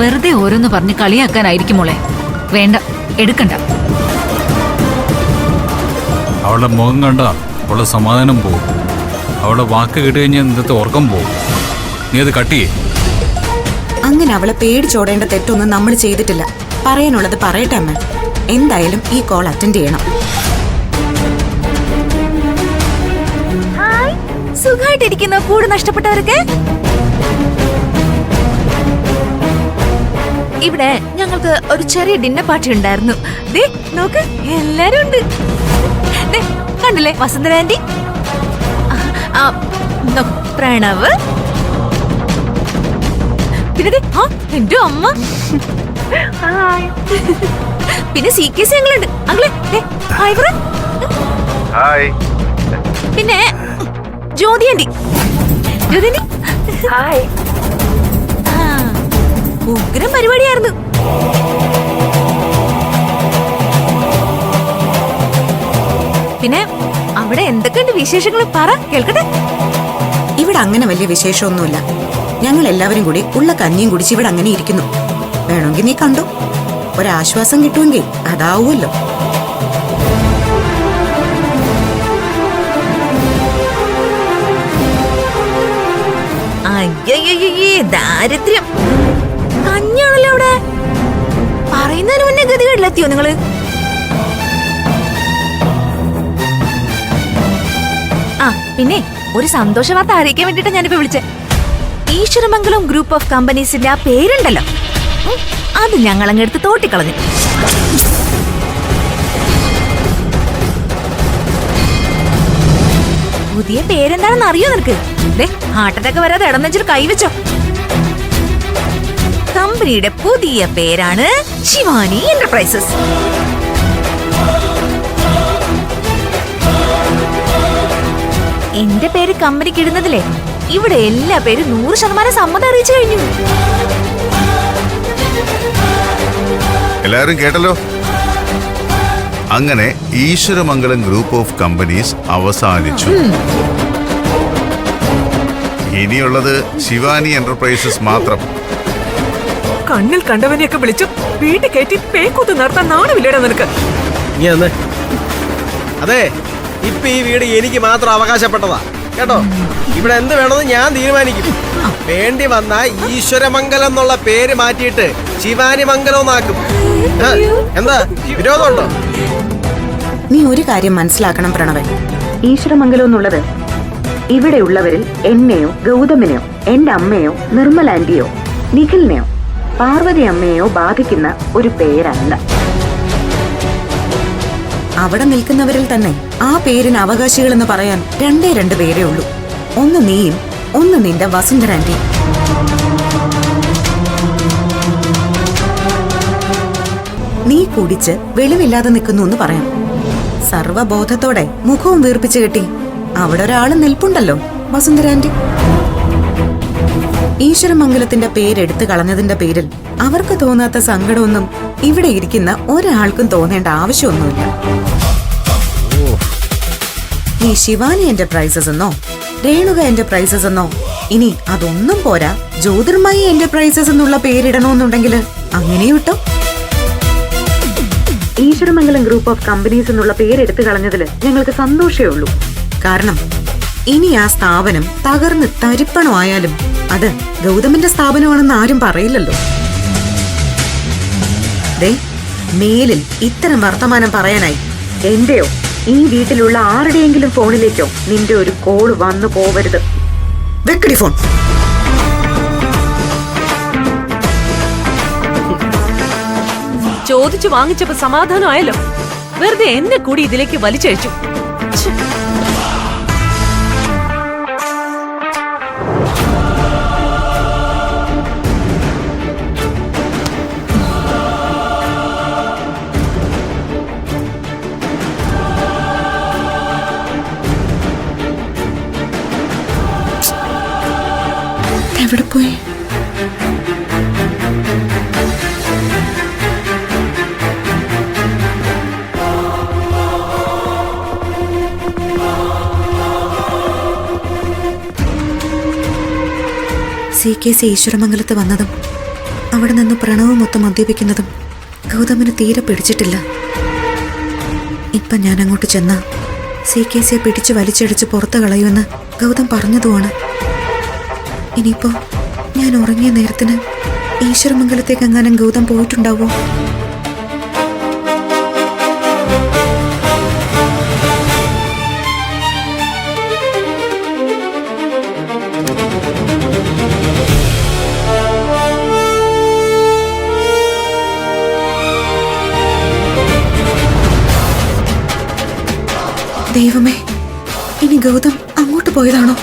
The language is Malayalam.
വെറുതെ ഓരോന്ന് പറഞ്ഞ് കളിയാക്കാനായിരിക്കും മോളെ. വേണ്ട, എടുക്കണ്ട. അവളുടെ മുഖം കണ്ട അവളുടെ സമാധാനം പോവും. അവളുടെ വാക്ക് കേട്ട് കഴിഞ്ഞാൽ ഇന്നത്തെ ഉറക്കം പോവും. നീ അത് കട്ട് ചെയ്യേ. അങ്ങനെ അവളെ പേടിച്ചോടേണ്ട തെറ്റൊന്നും നമ്മൾ ചെയ്തിട്ടില്ല. പറയാനുള്ളത് പറയട്ടെ അമ്മ. എന്തായാലും ഈ കോൾ അറ്റൻഡ് ചെയ്യണം. സുഖമായിട്ടിരിക്കുന്ന കൂട് നഷ്ടപ്പെട്ടവരൊക്കെ ഇവിടെ ഞങ്ങൾക്ക് ഒരു ചെറിയ ഡിന്നർ പാർട്ടി ഉണ്ടായിരുന്നു. ദേ നോക്ക്, എല്ലാരും ഉണ്ട്. കണ്ടില്ലേ വസുന്ധര ആന്റി, പ്രണവ്, പിന്നെ എന്റെ അമ്മ, പിന്നെ CKC ഞങ്ങളുണ്ട്. അങ്ങളെ പിന്നെ ജ്യോതി ആന്റി. ജ്യോതി ആന്റി ഉഗ്രം പരിപാടിയായിരുന്നു. പിന്നെ അവിടെ എന്തൊക്കെയുണ്ട് വിശേഷങ്ങൾ പറ, കേൾക്കട്ടെ. ഇവിടെ അങ്ങനെ വലിയ വിശേഷമൊന്നുമില്ല. ഞങ്ങൾ എല്ലാവരും കൂടി ഉള്ള കഞ്ഞിയും കുടിച്ച് ഇവിടെ അങ്ങനെ ഇരിക്കുന്നു. വേണമെങ്കിൽ നീ കണ്ടു. ഒരാശ്വാസം കിട്ടുമെങ്കിൽ അതാവുമല്ലോ. ദാരിദ്ര്യം കഞ്ഞാണല്ലോ അവിടെ. പറയുന്നതിന് മുന്നേ ഗതികേടിലെത്തിയോ നിങ്ങള്? പിന്നെ ഒരു സന്തോഷ വാർത്ത അറിയിക്കാൻ വേണ്ടിട്ട് ഞാനിപ്പോ വിളിച്ചേ. ഈശ്വരമംഗലം ഗ്രൂപ്പ് ഓഫ് കമ്പനീസിന്റെ ആ പേരുണ്ടല്ലോ, അത് ഞങ്ങളങ്ങെടുത്ത് തോട്ടിക്കളഞ്ഞു. പുതിയ പേരെന്താണെന്ന് അറിയോ നിനക്ക്? ഹാർട്ട് അറ്റാക്ക് വരാതെ ഇടനെഞ്ചിൽ കൈവച്ചോ. കമ്പനിയുടെ പുതിയ പേരാണ് ശിവാനി എന്റർപ്രൈസസ്. എന്റെ പേര് കമ്പനിക്ക് ഇടുന്നതിലേ ഇവിടെ എല്ലാ പേരും 100% സമ്മതം അറിയിച്ചു കഴിഞ്ഞു. എല്ലാരും കേട്ടല്ലോ. അങ്ങനെ ഈശ്വരമംഗലം ഗ്രൂപ്പ് ഓഫ് കമ്പനീസ് അവസാനിച്ചു. ഇനിയുള്ളത് ശിവാനി എന്റർപ്രൈസസ് മാത്രം. കണ്ണിൽ കണ്ടവനെയൊക്കെ വിളിച്ചു വീട്ടിൽ കയറ്റി പേക്കൂത്ത് നടത്താൻ നാണമില്ലേടാ നിനക്ക്? അതെ, ഇപ്പൊ ഈ വീട് എനിക്ക് മാത്രം അവകാശപ്പെട്ടതാ കേട്ടോ. ഇവിടെ എന്ത് വേണമെന്ന് ഞാൻ തീരുമാനിക്കും. വേണ്ടി വന്ന ഈശ്വരമംഗലം എന്നുള്ള പേര് മാറ്റിയിട്ട് ശിവാനി മംഗലം എന്നാക്കും. എന്താ വിരോധമുണ്ടോ? നീ ഒരു കാര്യം മനസ്സിലാക്കണം പ്രണവൻ. ഈശ്വരമംഗലം എന്നുള്ളത് ഇവിടെയുള്ളവരിൽ എന്നെയോ ഗൗതമിനെയോ എന്റെ അമ്മയോ നിർമ്മല ആന്റിയോ നിഖിലിനെയോ പാർവതി അമ്മയോ ബാധിക്കുന്ന ഒരു പേരല്ല. അവിടെ നിൽക്കുന്നവരിൽ തന്നെ ആ പേരിന് അവകാശികളെന്ന് പറയാൻ രണ്ട് പേരേ ഉള്ളൂ. ഒന്ന് നീയും, ഒന്ന് നിന്റെ വസുന്ധര ആന്റി. നീ കുടിച്ച് വെളിവില്ലാതെ നിൽക്കുന്നു എന്ന് പറയാം. സർവബോധത്തോടെ മുഖവും വീർപ്പിച്ചു കെട്ടി അവിടെ ഒരാള് നിൽപ്പുണ്ടല്ലോ, വസുന്ധര ആന്റി. ഈശ്വരമംഗലത്തിന്റെ പേരെടുത്തു കളഞ്ഞതിന്റെ പേരിൽ അവർക്ക് തോന്നാത്ത സങ്കടമൊന്നും ഇവിടെ ഇരിക്കുന്ന ഒരാൾക്കും തോന്നേണ്ട ആവശ്യമൊന്നുമില്ല. നീ ശിവാനി എന്റർപ്രൈസസ് എന്നോ രേണുക എന്റർപ്രൈസസ് എന്നോ ഇനി അതൊന്നും പോരാ ജ്യോതിർമയി എന്റർപ്രൈസസ് എന്നുള്ള പേരിടണമെന്നുണ്ടെങ്കിൽ അങ്ങനെയും ഇട്ടോ. ഈശ്വരമംഗലം ഗ്രൂപ്പ് ഓഫ് കമ്പനീസ് എന്നുള്ള പേരെടുത്തു കളഞ്ഞതിൽ ഞങ്ങൾക്ക് സന്തോഷമേ ഉള്ളൂ. കാരണം ഇനി ആ സ്ഥാപനം തകർന്ന് തരിപ്പണമായാലും അത് ഗൗതമിന്റെ സ്ഥാപനമാണെന്ന് ആരും പറയില്ലല്ലോ. മേലിൽ ഇത്തരം വർത്തമാനം പറയാനായി എന്റെയോ ഈ വീട്ടിലുള്ള ആരുടെയെങ്കിലും ഫോണിലേക്കോ നിന്റെ ഒരു കോള് വന്നു പോവരുത്. വെക്കടി ഫോൺ. ചോദിച്ചു വാങ്ങിച്ചപ്പോ സമാധാനമായല്ലോ. വെറുതെ എന്നെ കൂടി ഇതിലേക്ക് വലിച്ചഴിച്ചു. എവിടെ പോയി? CKC ഈശ്വരമംഗലത്ത് വന്നതും അവിടെ നിന്ന് പ്രണവും മൊത്തം മദ്യപിക്കുന്നതും ഗൗതമിന് തീരെ പിടിച്ചിട്ടില്ല. ഇപ്പം ഞാൻ അങ്ങോട്ട് ചെന്ന CKCയെ പിടിച്ച് വലിച്ചടിച്ച് പുറത്ത് കളയുമെന്ന് ഗൗതം പറഞ്ഞതുമാണ്. ഇനിയിപ്പോ ഞാൻ ഉറങ്ങിയ നേരത്തിന് ഈശ്വരമംഗലത്തേക്ക് എങ്ങാനും ഗൗതം പോയിട്ടുണ്ടാവോ? ദൈവമേ, ഇനി ഗൗതം അങ്ങോട്ട് പോയതാണോ?